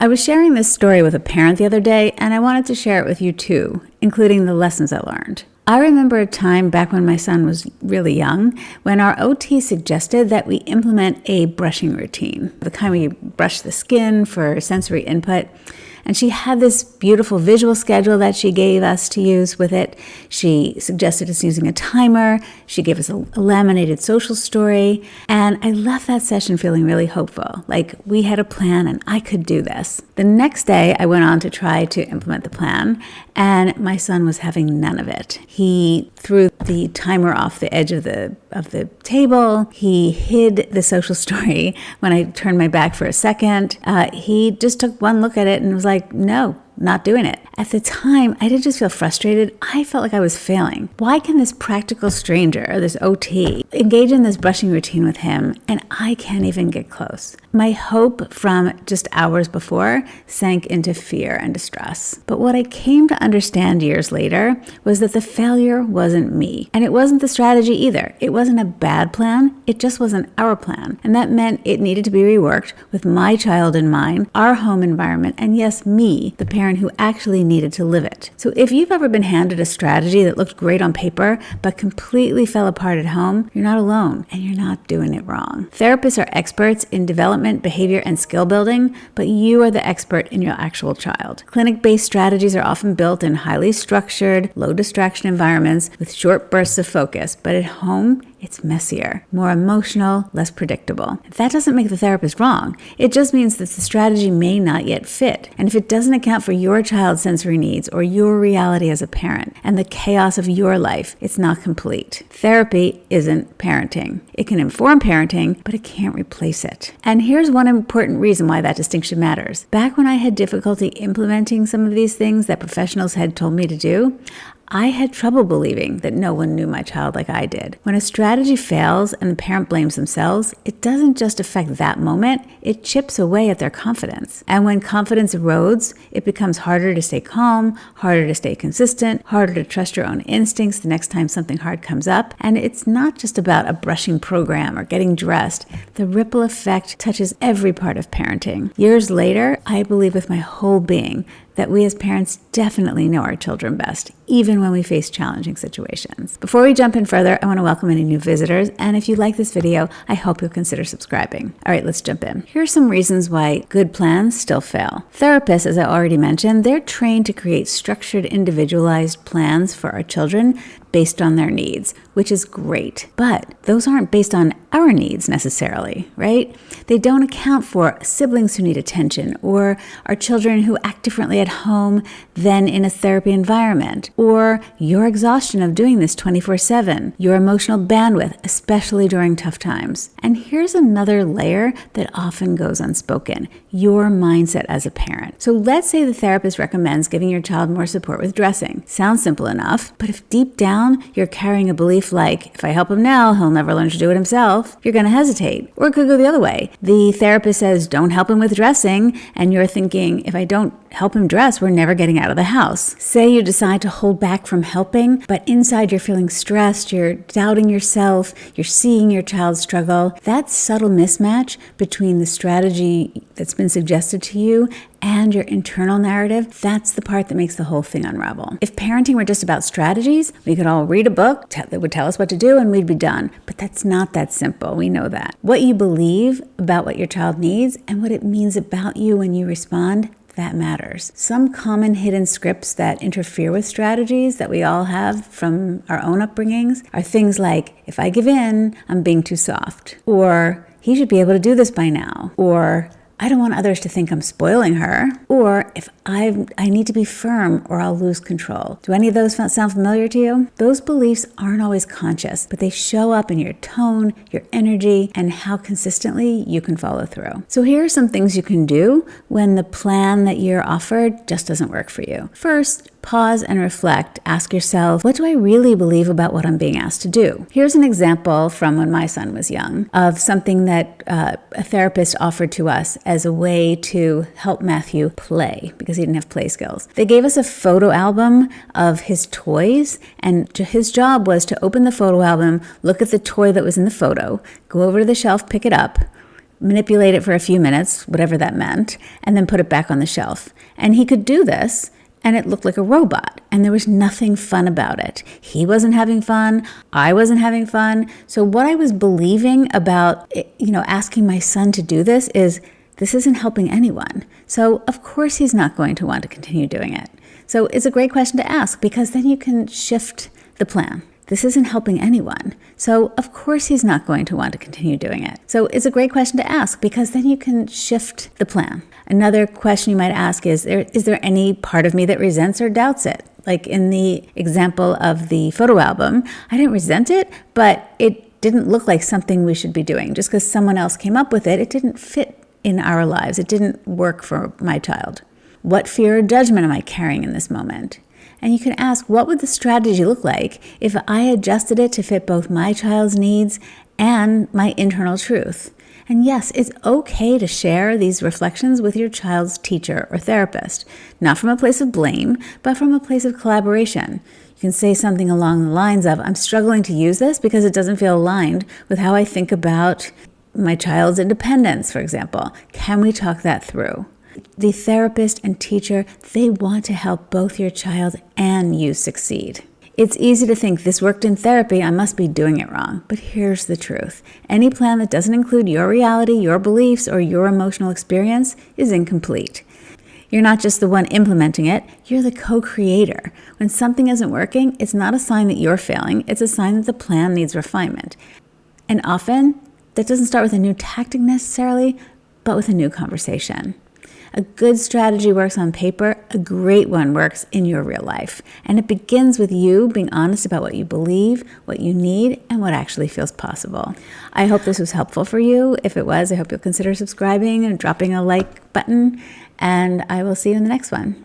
I was sharing this story with a parent the other day, and I wanted to share it with you too, including the lessons I learned. I remember a time back when my son was really young when our OT suggested that we implement a brushing routine, the kind where you brush the skin for sensory input. And she had this beautiful visual schedule that she gave us to use with it. She suggested us using a timer. She gave us a laminated social story. And I left that session feeling really hopeful, like we had a plan and I could do this. The next day, I went on to try to implement the plan, and my son was having none of it. He threw the timer off the edge of the table. He hid the social story when I turned my back for a second. He just took one look at it and was like, no, not doing it. At the time, I didn't just feel frustrated. I felt like I was failing. Why can this practical stranger, this OT, engage in this brushing routine with him, and I can't even get close? My hope from just hours before sank into fear and distress. But what I came to understand years later was that the failure wasn't me. And it wasn't the strategy either. It wasn't a bad plan. It just wasn't our plan. And that meant it needed to be reworked with my child in mind, our home environment, and yes, me, the parent who actually needed to live it. So if you've ever been handed a strategy that looked great on paper, but completely fell apart at home, you're not alone and you're not doing it wrong. Therapists are experts in development, behavior, and skill building, but you are the expert in your actual child. Clinic-based strategies are often built in highly structured, low distraction environments with short bursts of focus, but at home, it's messier, more emotional, less predictable. That doesn't make the therapist wrong. It just means that the strategy may not yet fit. And if it doesn't account for your child's sensory needs or your reality as a parent and the chaos of your life, it's not complete. Therapy isn't parenting. It can inform parenting, but it can't replace it. And here's one important reason why that distinction matters. Back when I had difficulty implementing some of these things that professionals had told me to do, I had trouble believing that no one knew my child like I did. When a strategy fails and the parent blames themselves, it doesn't just affect that moment, it chips away at their confidence. And when confidence erodes, it becomes harder to stay calm, harder to stay consistent, harder to trust your own instincts the next time something hard comes up. And it's not just about a brushing program or getting dressed. The ripple effect touches every part of parenting. Years later, I believe with my whole being that we as parents definitely know our children best, even when we face challenging situations. Before we jump in further, I want to welcome any new visitors, and if you like this video, I hope you'll consider subscribing. All right, let's jump in. Here are some reasons why good plans still fail. Therapists, as I already mentioned, they're trained to create structured, individualized plans for our children based on their needs, which is great. But those aren't based on our needs necessarily, right? They don't account for siblings who need attention, or our children who act differently at home than in a therapy environment, or your exhaustion of doing this 24/7, your emotional bandwidth, especially during tough times. And here's another layer that often goes unspoken, your mindset as a parent. So let's say the therapist recommends giving your child more support with dressing. Sounds simple enough, but if deep down you're carrying a belief like, if I help him now, he'll never learn to do it himself, you're going to hesitate. Or it could go the other way. The therapist says, don't help him with dressing, and you're thinking, if I don't help him dress, we're never getting out of the house. Say you decide to hold back from helping, but inside you're feeling stressed, you're doubting yourself, you're seeing your child struggle. That subtle mismatch between the strategy that's been suggested to you and your internal narrative, that's the part that makes the whole thing unravel. If parenting were just about strategies, we could all read a book that would tell us what to do and we'd be done. But that's not that simple. We know that. What you believe about what your child needs and what it means about you when you respond, that matters. Some common hidden scripts that interfere with strategies that we all have from our own upbringings are things like, if I give in, I'm being too soft. Or, he should be able to do this by now. Or, I don't want others to think I'm spoiling her. Or, if I need to be firm or I'll lose control. Do any of those sound familiar to you? Those beliefs aren't always conscious, but they show up in your tone, your energy, and how consistently you can follow through. So here are some things you can do when the plan that you're offered just doesn't work for you. First, pause and reflect. Ask yourself, what do I really believe about what I'm being asked to do? Here's an example from when my son was young of something that a therapist offered to us as a way to help Matthew play because he didn't have play skills. They gave us a photo album of his toys, and his job was to open the photo album, look at the toy that was in the photo, go over to the shelf, pick it up, manipulate it for a few minutes, whatever that meant, and then put it back on the shelf. And he could do this, and it looked like a robot, and there was nothing fun about it. He wasn't having fun. I wasn't having fun. So what I was believing about, asking my son to do this isn't helping anyone. So of course he's not going to want to continue doing it. So it's a great question to ask, because then you can shift the plan. This isn't helping anyone. So of course he's not going to want to continue doing it. So it's a great question to ask, because then you can shift the plan. Another question you might ask is there any part of me that resents or doubts it? Like in the example of the photo album, I didn't resent it, but it didn't look like something we should be doing. Just because someone else came up with it, it didn't fit in our lives. It didn't work for my child. What fear or judgment am I carrying in this moment? And you can ask, what would the strategy look like if I adjusted it to fit both my child's needs and my internal truth? And yes, it's okay to share these reflections with your child's teacher or therapist, not from a place of blame, but from a place of collaboration. You can say something along the lines of, I'm struggling to use this because it doesn't feel aligned with how I think about my child's independence, for example. Can we talk that through? The therapist and teacher, they want to help both your child and you succeed. It's easy to think this worked in therapy, I must be doing it wrong. But here's the truth. Any plan that doesn't include your reality, your beliefs, or your emotional experience is incomplete. You're not just the one implementing it, you're the co-creator. When something isn't working, it's not a sign that you're failing, it's a sign that the plan needs refinement. And often, that doesn't start with a new tactic necessarily, but with a new conversation. A good strategy works on paper, a great one works in your real life. And it begins with you being honest about what you believe, what you need, and what actually feels possible. I hope this was helpful for you. If it was, I hope you'll consider subscribing and dropping a like button, and I will see you in the next one.